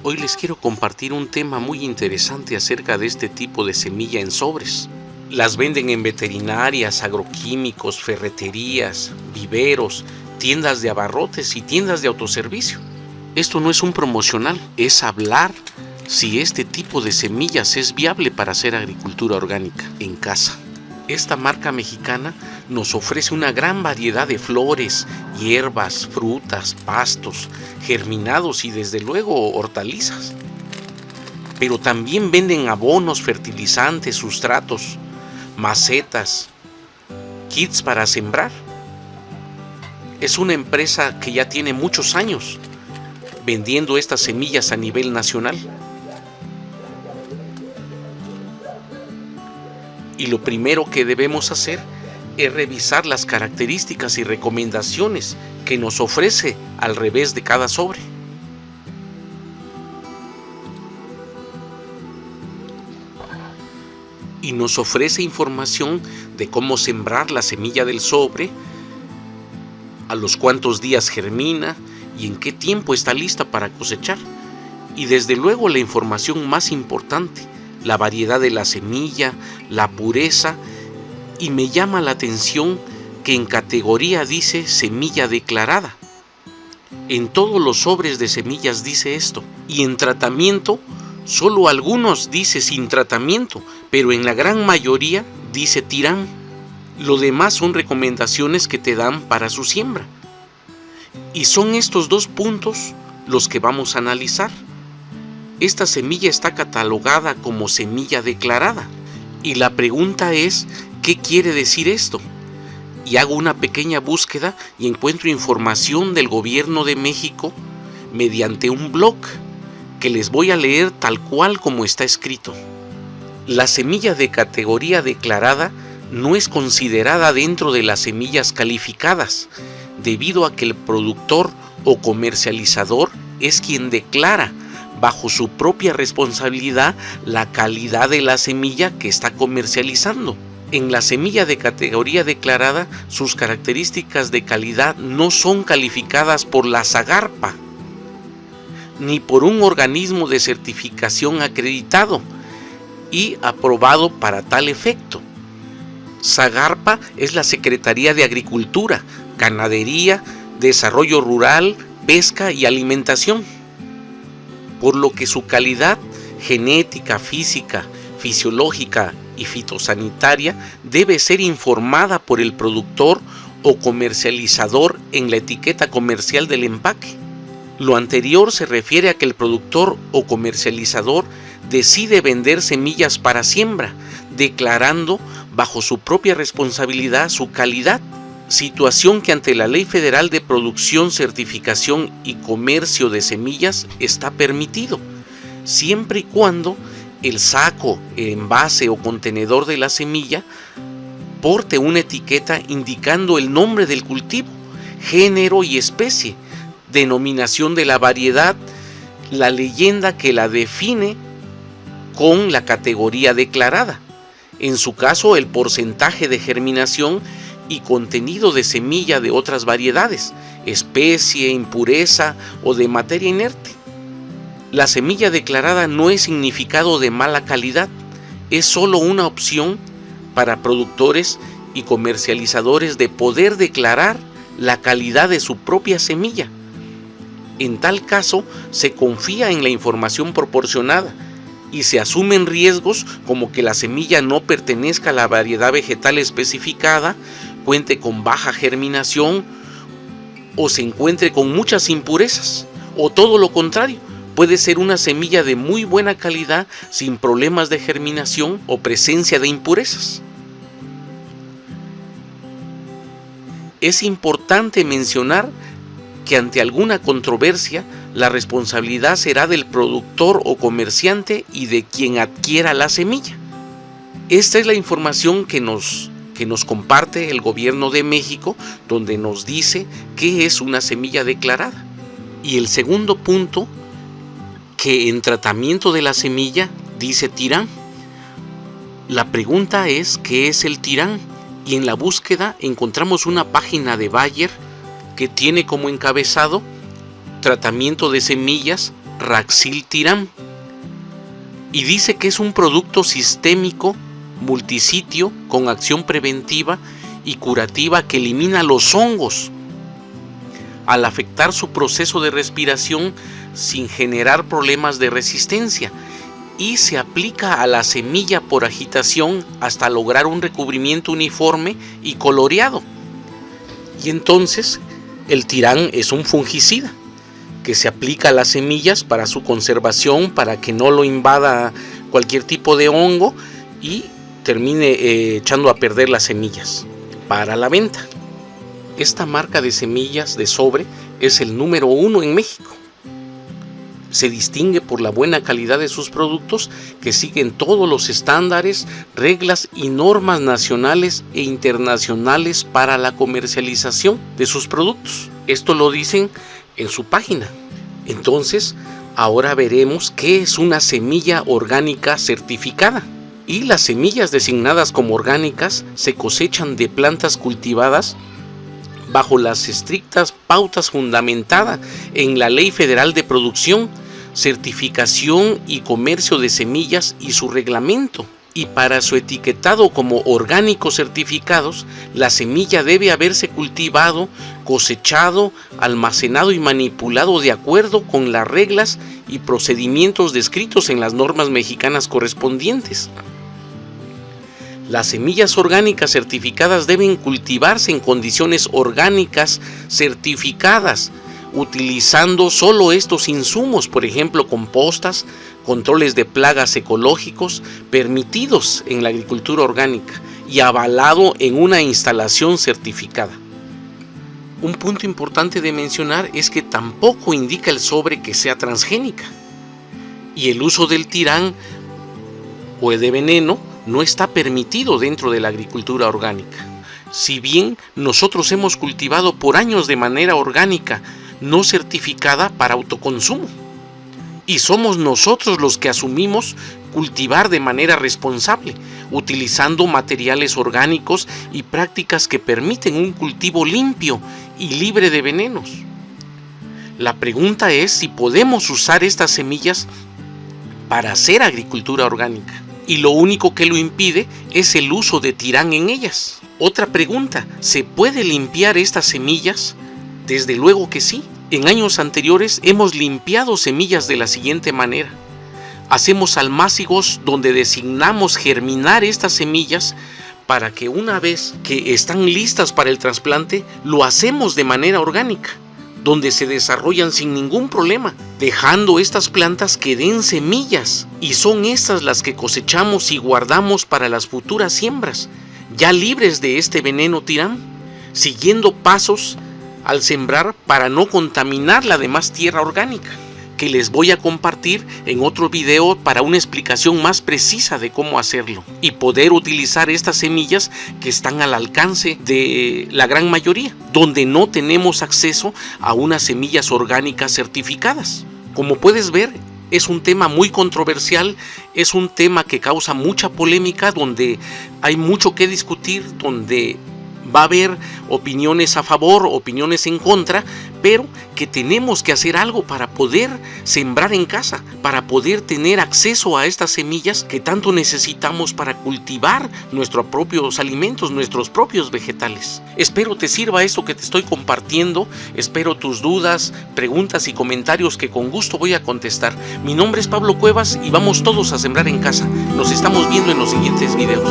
Hoy les quiero compartir un tema muy interesante acerca de este tipo de semilla en sobres. Las venden en veterinarias, agroquímicos, ferreterías, viveros, tiendas de abarrotes y tiendas de autoservicio. Esto no es un promocional, es hablar si este tipo de semillas es viable para hacer agricultura orgánica en casa. Esta marca mexicana nos ofrece una gran variedad de flores, hierbas, frutas, pastos, germinados y desde luego hortalizas. Pero también venden abonos, fertilizantes, sustratos, macetas, kits para sembrar. Es una empresa que ya tiene muchos años vendiendo estas semillas a nivel nacional. Y lo primero que debemos hacer es revisar las características y recomendaciones que nos ofrece al revés de cada sobre. Y nos ofrece información de cómo sembrar la semilla del sobre, a los cuántos días germina y en qué tiempo está lista para cosechar. Y desde luego la información más importante, la variedad de la semilla, la pureza, y me llama la atención que en categoría dice semilla declarada. En todos los sobres de semillas dice esto, y en tratamiento, solo algunos dice sin tratamiento, pero en la gran mayoría dice TIRAN. Lo demás son recomendaciones que te dan para su siembra. Y son estos dos puntos los que vamos a analizar. Esta semilla está catalogada como semilla declarada. Y la pregunta es, ¿qué quiere decir esto? Y hago una pequeña búsqueda y encuentro información del Gobierno de México mediante un blog que les voy a leer tal cual como está escrito. La semilla de categoría declarada no es considerada dentro de las semillas calificadas, debido a que el productor o comercializador es quien declara bajo su propia responsabilidad la calidad de la semilla que está comercializando. En la semilla de categoría declarada, sus características de calidad no son calificadas por la SAGARPA, ni por un organismo de certificación acreditado y aprobado para tal efecto. SAGARPA es la Secretaría de Agricultura, Ganadería, Desarrollo Rural, Pesca y Alimentación, por lo que su calidad genética, física, fisiológica y fitosanitaria debe ser informada por el productor o comercializador en la etiqueta comercial del empaque. Lo anterior se refiere a que el productor o comercializador decide vender semillas para siembra, declarando bajo su propia responsabilidad su calidad, situación que ante la Ley Federal de Producción, Certificación y Comercio de Semillas está permitido, siempre y cuando el saco, envase o contenedor de la semilla porte una etiqueta indicando el nombre del cultivo, género y especie, denominación de la variedad, la leyenda que la define con la categoría declarada, en su caso el porcentaje de germinación y contenido de semilla de otras variedades, especie, impureza o de materia inerte. La semilla declarada no es significado de mala calidad, es solo una opción para productores y comercializadores de poder declarar la calidad de su propia semilla. En tal caso, se confía en la información proporcionada y se asumen riesgos como que la semilla no pertenezca a la variedad vegetal especificada, cuente con baja germinación o se encuentre con muchas impurezas, o todo lo contrario, puede ser una semilla de muy buena calidad sin problemas de germinación o presencia de impurezas. Es importante mencionar que ante alguna controversia, la responsabilidad será del productor o comerciante y de quien adquiera la semilla. Esta es la información que nos comparte el Gobierno de México, donde nos dice qué es una semilla declarada. Y el segundo punto, que en tratamiento de la semilla dice TIRAN. La pregunta es, ¿qué es el TIRAN? Y en la búsqueda encontramos una página de Bayer que tiene como encabezado tratamiento de semillas Raxil-Tiram, y dice que es un producto sistémico multisitio con acción preventiva y curativa que elimina los hongos al afectar su proceso de respiración sin generar problemas de resistencia, y se aplica a la semilla por agitación hasta lograr un recubrimiento uniforme y coloreado. Y entonces el Tirán es un fungicida que se aplica a las semillas para su conservación, para que no lo invada cualquier tipo de hongo y termine echando a perder las semillas para la venta. Esta marca de semillas de sobre es el número 1 en México. Se distingue por la buena calidad de sus productos, que siguen todos los estándares, reglas y normas nacionales e internacionales para la comercialización de sus productos. Esto lo dicen en su página. Entonces, ahora veremos qué es una semilla orgánica certificada. Y las semillas designadas como orgánicas se cosechan de plantas cultivadas bajo las estrictas pautas fundamentadas en la Ley Federal de Producción, Certificación y Comercio de Semillas y su reglamento. Y para su etiquetado como orgánicos certificados, la semilla debe haberse cultivado, cosechado, almacenado y manipulado de acuerdo con las reglas y procedimientos descritos en las normas mexicanas correspondientes. Las semillas orgánicas certificadas deben cultivarse en condiciones orgánicas certificadas, utilizando solo estos insumos, por ejemplo, compostas, controles de plagas ecológicos permitidos en la agricultura orgánica y avalado en una instalación certificada. Un punto importante de mencionar es que tampoco indica el sobre que sea transgénica, y el uso del Tirán o de veneno no está permitido dentro de la agricultura orgánica. Si bien nosotros hemos cultivado por años de manera orgánica, no certificada para autoconsumo, y somos nosotros los que asumimos cultivar de manera responsable, utilizando materiales orgánicos y prácticas que permiten un cultivo limpio y libre de venenos. La pregunta es si podemos usar estas semillas para hacer agricultura orgánica, y lo único que lo impide es el uso de Tirán en ellas. Otra pregunta, ¿se puede limpiar estas semillas? Desde luego que sí. En años anteriores hemos limpiado semillas de la siguiente manera. Hacemos almácigos donde designamos germinar estas semillas para que una vez que están listas para el trasplante, lo hacemos de manera orgánica, donde se desarrollan sin ningún problema, dejando estas plantas que den semillas, y son estas las que cosechamos y guardamos para las futuras siembras, ya libres de este veneno Tirán, siguiendo pasos al sembrar para no contaminar la demás tierra orgánica, que les voy a compartir en otro video para una explicación más precisa de cómo hacerlo y poder utilizar estas semillas que están al alcance de la gran mayoría, donde no tenemos acceso a unas semillas orgánicas certificadas. Como puedes ver, es un tema muy controversial, es un tema que causa mucha polémica, donde hay mucho que discutir, donde va a haber opiniones a favor, opiniones en contra, pero que tenemos que hacer algo para poder sembrar en casa, para poder tener acceso a estas semillas que tanto necesitamos para cultivar nuestros propios alimentos, nuestros propios vegetales. Espero te sirva esto que te estoy compartiendo, espero tus dudas, preguntas y comentarios que con gusto voy a contestar. Mi nombre es Pablo Cuevas y vamos todos a sembrar en casa. Nos estamos viendo en los siguientes videos.